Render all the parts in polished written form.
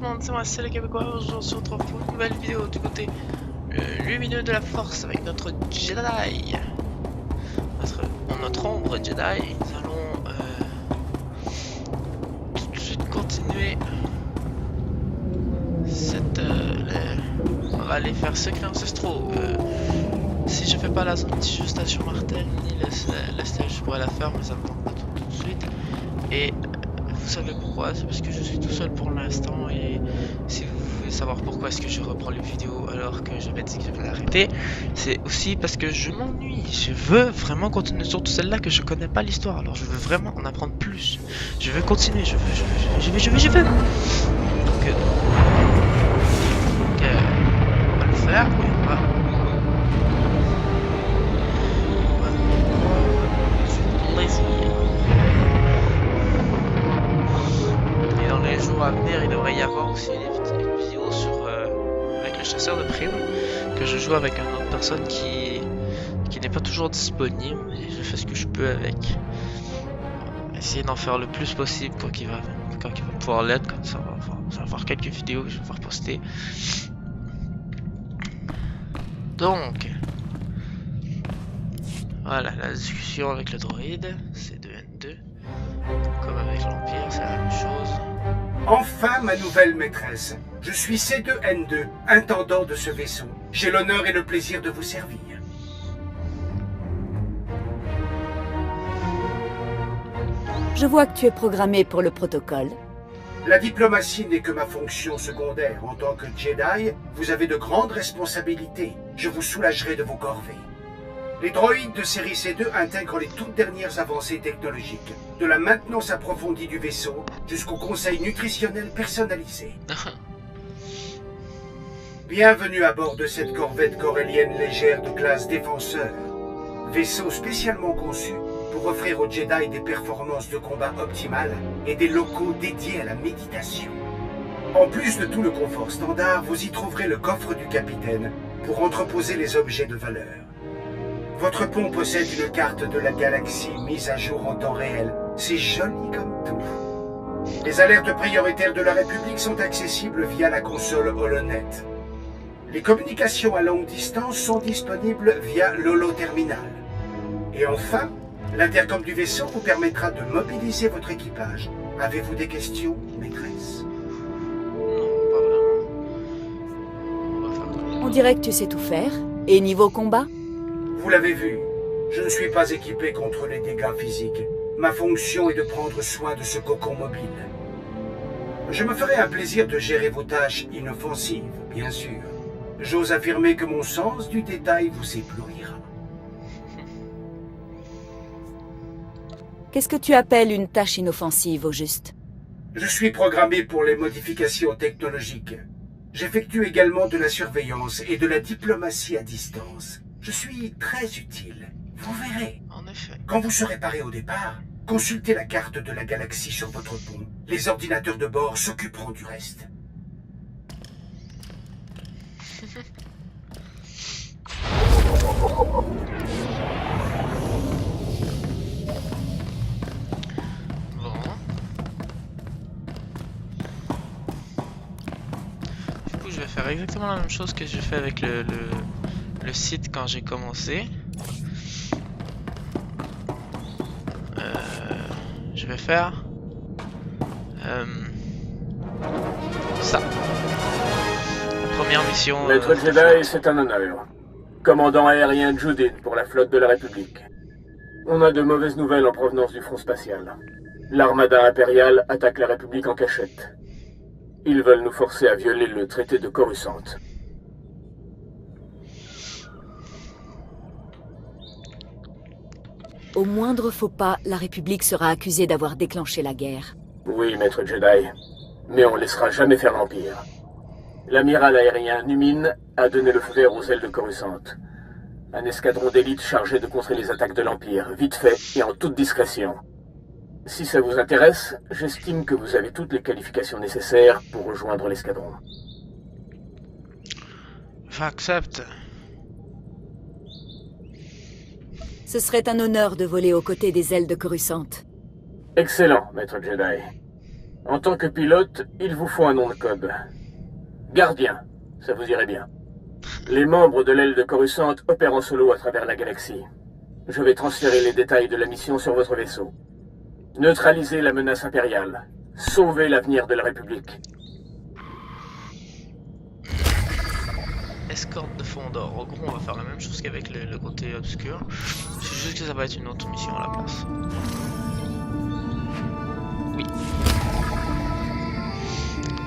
tout le monde, c'est moi, c'est le Québécois. Aujourd'hui on se retrouve pour une nouvelle vidéo du côté lumineux de la force avec notre Jedi. Notre ombre Jedi. Nous allons tout de suite continuer cette... on va aller faire secrets ancestraux. Si je fais pas la zone station Martel ni le stage, je pourrais la faire, mais ça me tente pas tout de suite. Et vous savez pourquoi? C'est parce que je suis tout seul pour l'instant. Et si vous voulez savoir pourquoi est-ce que je reprends les vidéos alors que j'avais dit que je vais l'arrêter, c'est aussi parce que je m'ennuie. Je veux vraiment continuer, surtout celle-là que je connais pas l'histoire. Alors je veux vraiment en apprendre plus. Je veux continuer. Je veux. Donc, on va le faire. On va. Et dans les jours à venir, il devrait y avoir aussi une vidéo sur avec le chasseur de primes, que je joue avec une autre personne qui n'est pas toujours disponible, et je fais ce que je peux avec. Essayer d'en faire le plus possible quand il va pouvoir l'être, comme ça on va avoir quelques vidéos que je vais pouvoir poster. Donc voilà, la discussion avec le droïde, c'est C2N2. Comme avec l'Empire, c'est la même chose. Enfin, ma nouvelle maîtresse. Je suis C2N2, intendant de ce vaisseau. J'ai l'honneur et le plaisir de vous servir. Je vois que tu es programmé pour le protocole. La diplomatie n'est que ma fonction secondaire. En tant que Jedi, vous avez de grandes responsabilités. Je vous soulagerai de vos corvées. Les droïdes de série C2 intègrent les toutes dernières avancées technologiques, de la maintenance approfondie du vaisseau jusqu'au conseil nutritionnel personnalisé. Bienvenue à bord de cette corvette corélienne légère de classe défenseur. Vaisseau spécialement conçu pour offrir aux Jedi des performances de combat optimales et des locaux dédiés à la méditation. En plus de tout le confort standard, vous y trouverez le coffre du capitaine pour entreposer les objets de valeur. Votre pont possède une carte de la galaxie mise à jour en temps réel. C'est joli comme tout. Les alertes prioritaires de la République sont accessibles via la console HoloNet. Les communications à longue distance sont disponibles via l'Holo-Terminal. Et enfin, l'intercom du vaisseau vous permettra de mobiliser votre équipage. Avez-vous des questions, maîtresse? Non, pas vraiment. On dirait que tu sais tout faire. Et niveau combat? Vous l'avez vu, je ne suis pas équipé contre les dégâts physiques. Ma fonction est de prendre soin de ce cocon mobile. Je me ferai un plaisir de gérer vos tâches inoffensives, bien sûr. J'ose affirmer que mon sens du détail vous éblouira. Qu'est-ce que tu appelles une tâche inoffensive, au juste? Je suis programmé pour les modifications technologiques. J'effectue également de la surveillance et de la diplomatie à distance. Je suis très utile. Vous verrez. En effet. Quand vous serez paré au départ, consultez la carte de la galaxie sur votre pont. Les ordinateurs de bord s'occuperont du reste. Bon. Du coup, je vais faire exactement la même chose que j'ai fait avec le site quand j'ai commencé. Je vais faire ça. La première mission. Maître Jedi, c'est un honneur. Commandant aérien Judin pour la flotte de la République. On a de mauvaises nouvelles en provenance du front spatial. L'armada impériale attaque la République en cachette. Ils veulent nous forcer à violer le traité de Coruscant. Au moindre faux pas, la République sera accusée d'avoir déclenché la guerre. Oui, Maître Jedi. Mais on laissera jamais faire l'Empire. L'amiral aérien Numin a donné le feu vert aux ailes de Coruscant. Un escadron d'élite chargé de contrer les attaques de l'Empire, vite fait et en toute discrétion. Si ça vous intéresse, j'estime que vous avez toutes les qualifications nécessaires pour rejoindre l'escadron. J'accepte. Ce serait un honneur de voler aux côtés des ailes de Coruscant. Excellent, Maître Jedi. En tant que pilote, il vous faut un nom de code. Gardien, ça vous irait bien. Les membres de l'aile de Coruscant opèrent en solo à travers la galaxie. Je vais transférer les détails de la mission sur votre vaisseau. Neutralisez la menace impériale. Sauvez l'avenir de la République. Escorte de fond d'or. En gros, on va faire la même chose qu'avec le côté obscur. C'est juste que ça va être une autre mission à la place. Oui.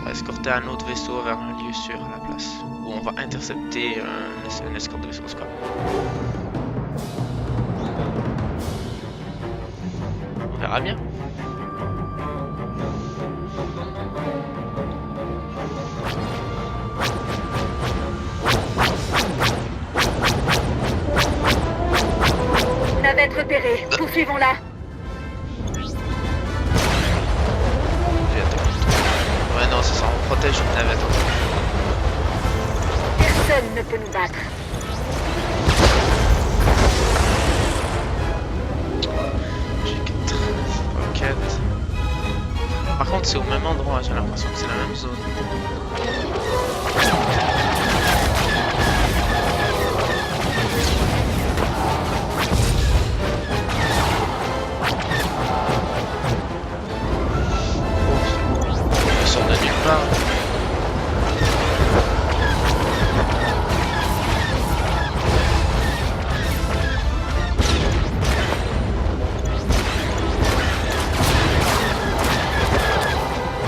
On va escorter un autre vaisseau vers un lieu sûr à la place. Où on va intercepter un escorte de vaisseau. Quoi. On verra bien. Navette repérée, poursuivons-la. Ouais non c'est ça, on protège une navette. Personne ne peut nous battre. J'ai 4 roquettes. Par contre c'est au même endroit, j'ai l'impression que c'est la même zone. Ils sont de nulle part.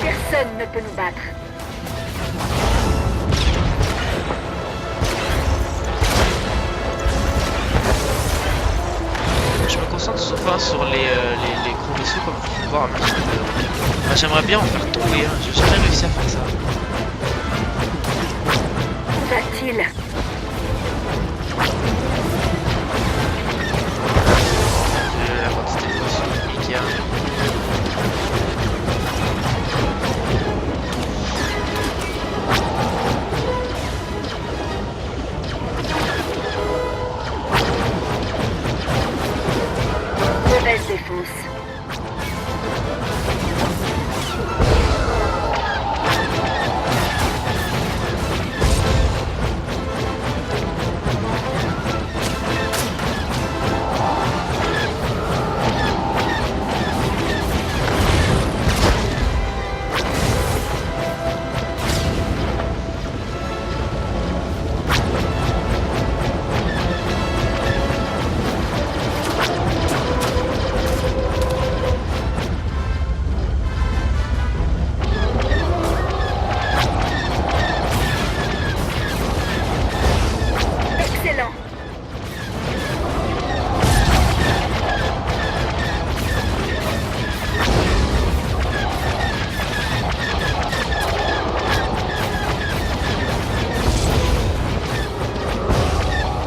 Personne ne peut nous battre. Je me concentre souvent sur les gros vaisseaux comme vous pouvez voir. J'aimerais bien en faire tomber, hein. J'ai jamais réussi à faire ça. Où va-t-il? La quantité de vaisseaux qu'il y a. Mauvaise défense. Excellent.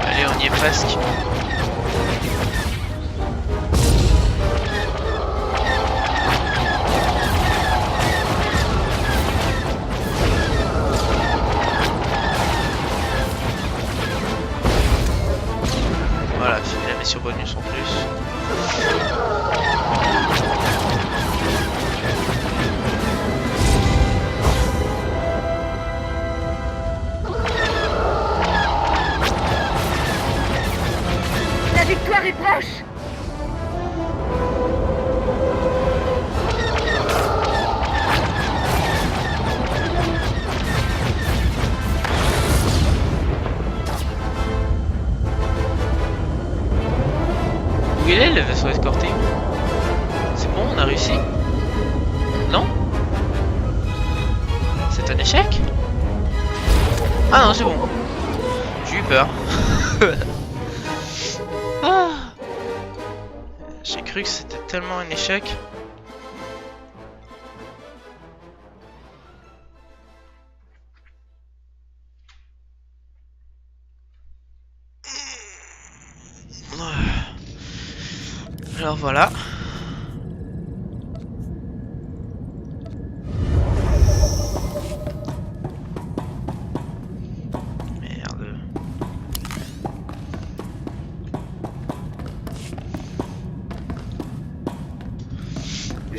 Allez, on y est presque. Voilà, j'ai la mission bonus en plus. La victoire est proche. Où il est le vaisseau escorté? C'est bon, on a réussi? Non? C'est un échec? Ah non, c'est bon. J'ai eu peur. Ah. J'ai cru que c'était tellement un échec. Alors voilà. Merde.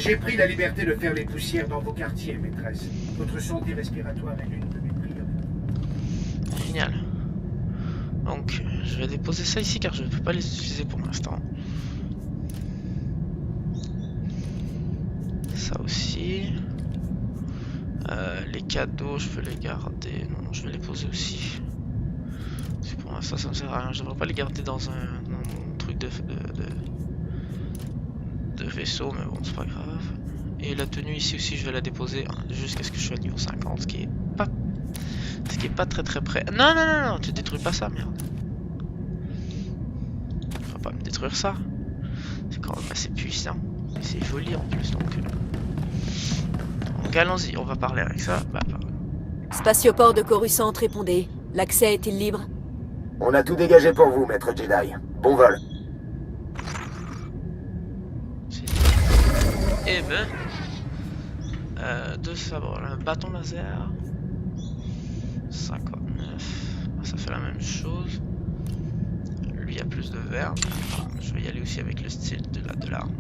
J'ai pris la liberté de faire les poussières dans vos quartiers, maîtresse. Votre santé respiratoire est l'une de mes priorités. Génial. Donc, je vais déposer ça ici car je ne peux pas les utiliser pour l'instant. Ça aussi. Les cadeaux, je peux les garder. Non, je vais les poser aussi. Parce que pour l'instant, ça ne sert à rien. Je devrais pas les garder dans un truc de vaisseau, mais bon, c'est pas grave. Et la tenue ici aussi, je vais la déposer jusqu'à ce que je sois niveau 50, ce qui est pas très près. Non, non, non, non, tu détruis pas ça, merde. Faut pas me détruire ça. C'est quand même assez puissant. Et c'est joli en plus, donc allons-y, on va parler avec ça. Bah, Spatioport de Coruscant, répondez. L'accès est-il libre? On a tout dégagé pour vous, maître Jedi. Bon vol. Eh ben, deux sabres, un bâton laser, 59, ça fait la même chose. Lui a plus de vert. Je vais y aller aussi avec le style de l'arme.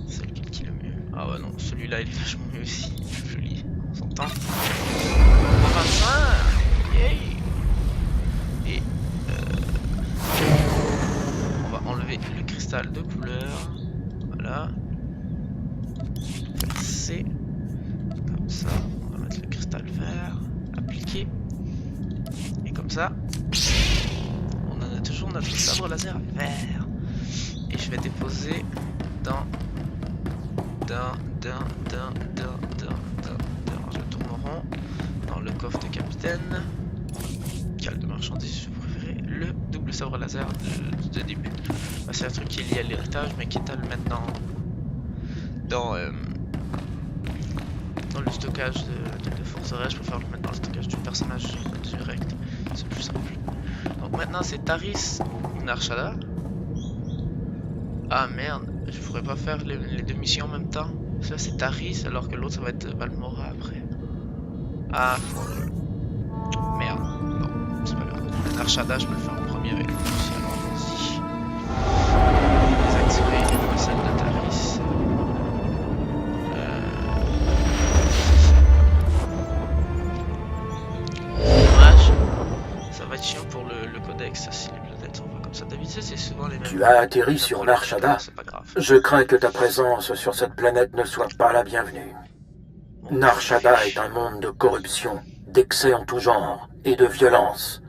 C'est lequel qui est le mieux? Ah ouais non, celui-là il est vachement mieux aussi, plus joli, on s'entend. 25, yay. Et on va enlever le cristal de couleur, voilà. Percer, comme ça, on va mettre le cristal vert, appliquer, et comme ça, on a toujours notre sabre laser vert. Et je vais déposer dans je tourne en rond dans le coffre de capitaine. Cale de marchandises, je préférais le double sabre laser de début. Bah, c'est un truc qui est lié à l'héritage, mais qui est à le mettre dans le stockage de forcerie. Je préfère le mettre dans le stockage du personnage direct, c'est plus simple. Donc maintenant c'est Taris ou Nar Shaddaa. Ah merde, je pourrais pas faire les deux missions en même temps. Ça c'est Taris alors que l'autre ça va être Balmorra après. Ah merde, non, c'est pas grave. Nar Shaddaa je peux le faire en premier avec le fusil, alors vas-y. Désactiver celle de Taris. Dommage, ça va être chiant pour le codex si les planètes sont pas comme ça. D'habitude c'est souvent les mêmes. Tu as atterri sur Nar Shaddaa. Je crains que ta présence sur cette planète ne soit pas la bienvenue. Nar Shaddaa est un monde de corruption, d'excès en tout genre et de violence.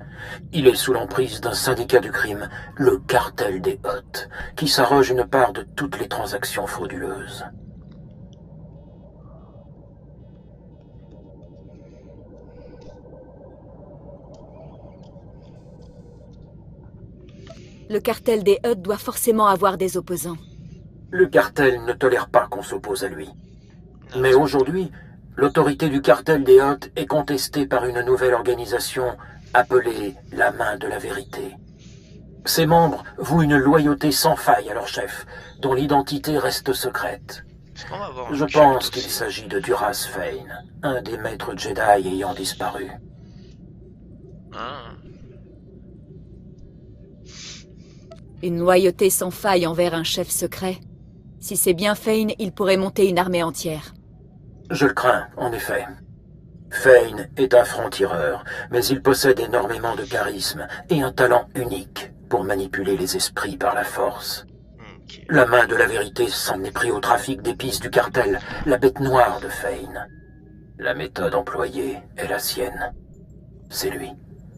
Il est sous l'emprise d'un syndicat du crime, le cartel des Hutt, qui s'arroge une part de toutes les transactions frauduleuses. Le cartel des Hutt doit forcément avoir des opposants. Le cartel ne tolère pas qu'on s'oppose à lui. Mais aujourd'hui, l'autorité du cartel des Hutt est contestée par une nouvelle organisation appelée la Main de la Vérité. Ses membres vouent une loyauté sans faille à leur chef, dont l'identité reste secrète. Je pense qu'il s'agit de Duras Fane, un des maîtres Jedi ayant disparu. Une loyauté sans faille envers un chef secret. Si c'est bien Fane, il pourrait monter une armée entière. Je le crains, en effet. Fane est un franc-tireur, mais il possède énormément de charisme et un talent unique pour manipuler les esprits par la force. La Main de la Vérité s'en est pris au trafic d'épices du cartel, la bête noire de Fane. La méthode employée est la sienne. C'est lui,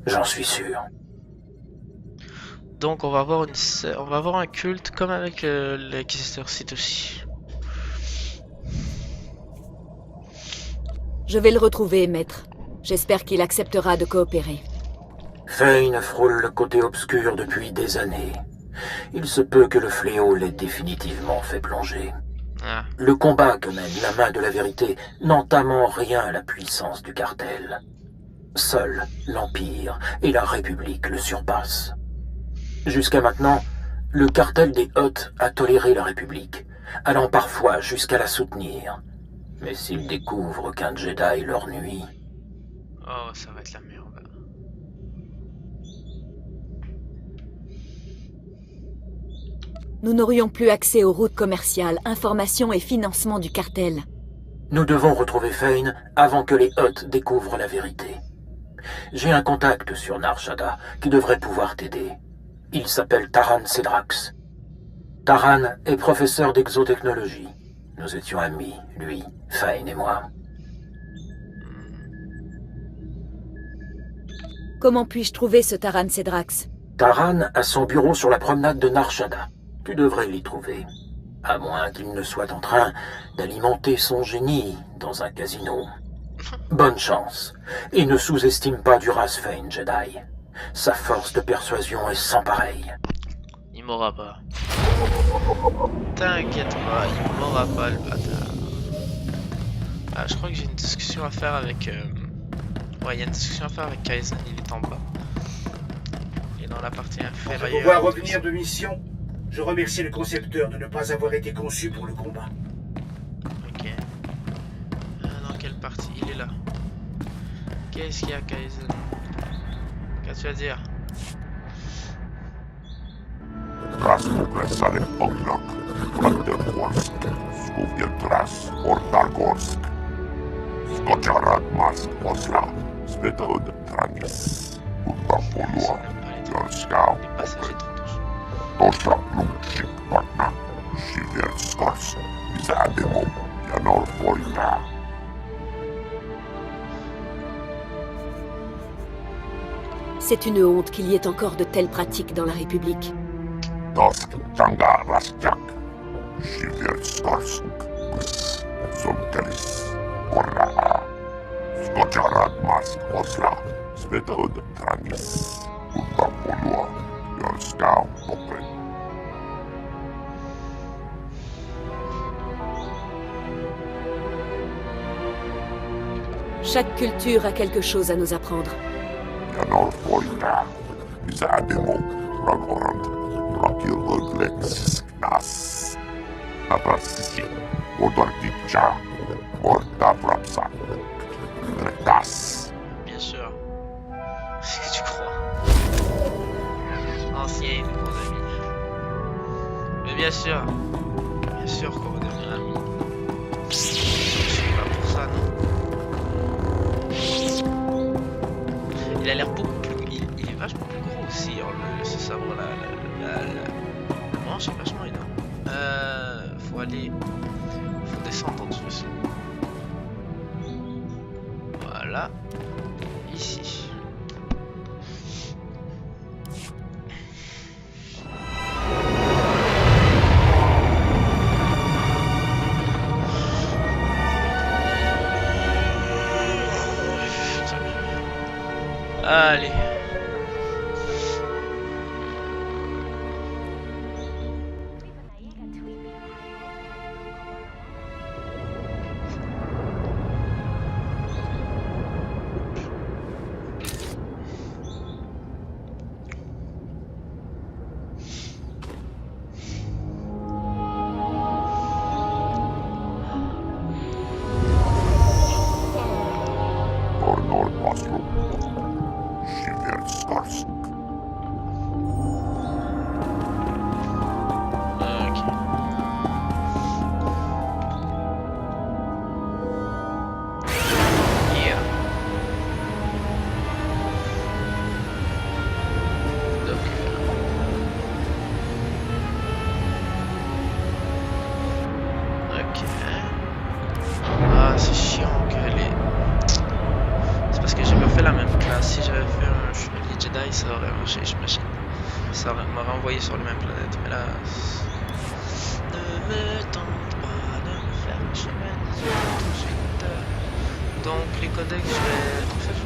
j'en suis sûr. Donc on va avoir un culte comme avec l'Inquisiteur Sith aussi. Je vais le retrouver, maître. J'espère qu'il acceptera de coopérer. Fane frôle le côté obscur depuis des années. Il se peut que le fléau l'ait définitivement fait plonger. Ah. Le combat que mène la Main de la Vérité n'entame en rien la puissance du cartel. Seul l'Empire et la République le surpassent. Jusqu'à maintenant, le cartel des Hutt a toléré la République, allant parfois jusqu'à la soutenir. Mais s'ils découvrent qu'un Jedi leur nuit... Oh, ça va être la merde. Nous n'aurions plus accès aux routes commerciales, informations et financement du cartel. Nous devons retrouver Fane avant que les Hutt découvrent la vérité. J'ai un contact sur Nar Shaddaa qui devrait pouvoir t'aider. Il s'appelle Taran Cedrax. Taran est professeur d'exotechnologie. Nous étions amis, lui, Fane et moi. Comment puis-je trouver ce Taran Cedrax? Taran a son bureau sur la promenade de Nar Shaddaa. Tu devrais l'y trouver. À moins qu'il ne soit en train d'alimenter son génie dans un casino. Bonne chance. Et ne sous-estime pas Duras Fane, Jedi. Sa force de persuasion est sans pareil. Il m'aura pas. T'inquiète pas, il m'aura pas le bâtard. Ah, je crois que j'ai une discussion à faire avec... Ouais, il y a une discussion à faire avec Kaizen, il est en bas. Il est dans la partie inférieure. Pour pouvoir revenir de mission, je remercie le concepteur de ne pas avoir été conçu pour le combat. Ok. Dans quelle partie? Il est là. Qu'est-ce qu'il y a, Kaizen? Qu'as-tu à dire? Rasmuklessale Ognok, Brandenbursk, Skuvjeltras, Ortargorsk, Skocharat Mask Osla, Svetod Trangis, Uttapolua, Jolskau, Les passagers de touche. Tosta Lumchik Patna, Shiverskars, Zademo, Janor Volta. C'est une honte qu'il y ait encore de telles pratiques dans la République. Tosk Tanga Rastjak, Shiverskars, Zolkelis, Korraa, Skocharat Mask Osla, Svetod Trangis, Uttapolua, Jolskau, Popre. Chaque culture a quelque chose à nous apprendre. Janor Volta, Zademo, Ragorand, Rakirglex, Nas, Natasiki, Odordicha, Morta Vrapsa, Retas. Bien sûr. Qu'est-ce que tu crois? Ancien, mon ami. Mais bien sûr qu'on va devenir amis. Je suis pas pour ça, non? Il a l'air beaucoup plus... Il est vachement plus gros aussi, hein, ce sabre là. Le manche est vachement énorme. Faut aller... Faut descendre en dessous. Voilà. Ici. Allez. Ornor Paslu, Shiverskars. Ok. Yeah. Donc. Ok. Ah, c'est chiant qu'elle est. C'est parce que j'ai pas fait la même classe. Si j'avais fait un chevalier Jedi, ça aurait marché, j'imagine. Ça m'aurait envoyé sur la même planète. Mais là. Ne me tente pas de me faire un chevalier tout de suite. Donc, les codex, je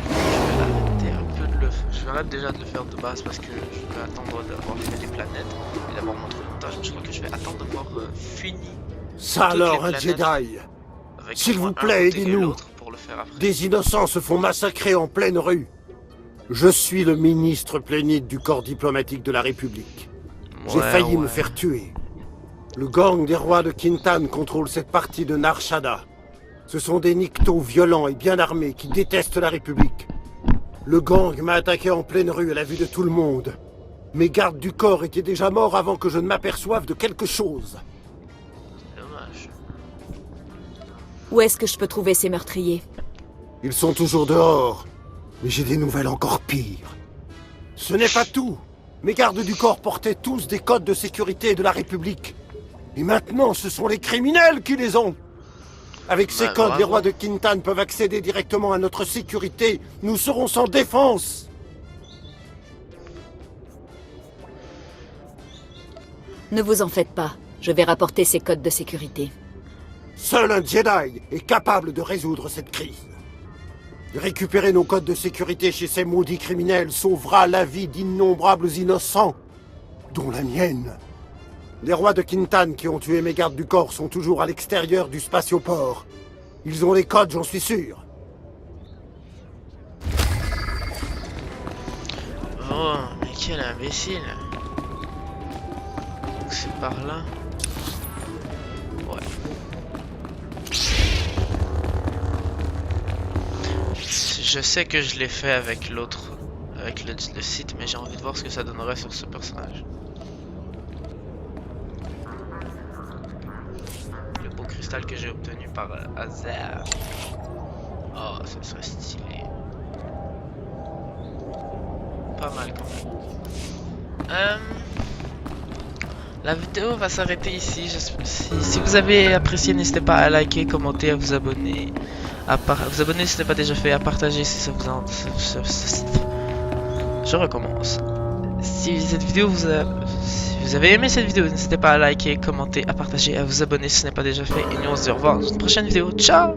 vais arrêter un peu de le faire. Je vais arrêter déjà de le faire de base parce que je vais attendre d'avoir fait les planètes et d'avoir montré le montage. Je crois que je vais attendre d'avoir fini. Ça toutes alors, les un planètes. Jedi! Avec S'il au moins vous un plaît, côté et aidez-nous. l'autre pour le faire après. Des innocents se font massacrer en pleine rue. Je suis le ministre plénite du corps diplomatique de la République. J'ai failli me faire tuer. Le gang des rois de Kintan contrôle cette partie de Nar Shaddaa. Ce sont des Nikto violents et bien armés qui détestent la République. Le gang m'a attaqué en pleine rue à la vue de tout le monde. Mes gardes du corps étaient déjà morts avant que je ne m'aperçoive de quelque chose. C'est dommage. Où est-ce que je peux trouver ces meurtriers? Ils sont toujours dehors, mais j'ai des nouvelles encore pires. Ce n'est pas tout. Mes gardes du corps portaient tous des codes de sécurité de la République. Et maintenant, ce sont les criminels qui les ont. Avec ces codes, bravo. les rois de Kintan peuvent accéder directement à notre sécurité. Nous serons sans défense. Ne vous en faites pas. Je vais rapporter ces codes de sécurité. Seul un Jedi est capable de résoudre cette crise. Récupérer nos codes de sécurité chez ces maudits criminels sauvera la vie d'innombrables innocents, dont la mienne. Les rois de Kintan qui ont tué mes gardes du corps sont toujours à l'extérieur du spatioport. Ils ont les codes, j'en suis sûr. Oh, mais quel imbécile. Donc c'est par là. Ouais. Je sais que je l'ai fait avec l'autre, avec le site, mais j'ai envie de voir ce que ça donnerait sur ce personnage. Le beau cristal que j'ai obtenu par hasard. Oh, ça serait stylé. Pas mal quand même. La vidéo va s'arrêter ici. Si vous avez apprécié, n'hésitez pas à liker, commenter, à vous abonner. Vous abonner si ce n'est pas déjà fait, à partager si ça vous en... Je recommence. Si cette vidéo si vous avez aimé cette vidéo, n'hésitez pas à liker, commenter, à partager, à vous abonner si ce n'est pas déjà fait. Et nous on se dit au revoir dans une prochaine vidéo. Ciao!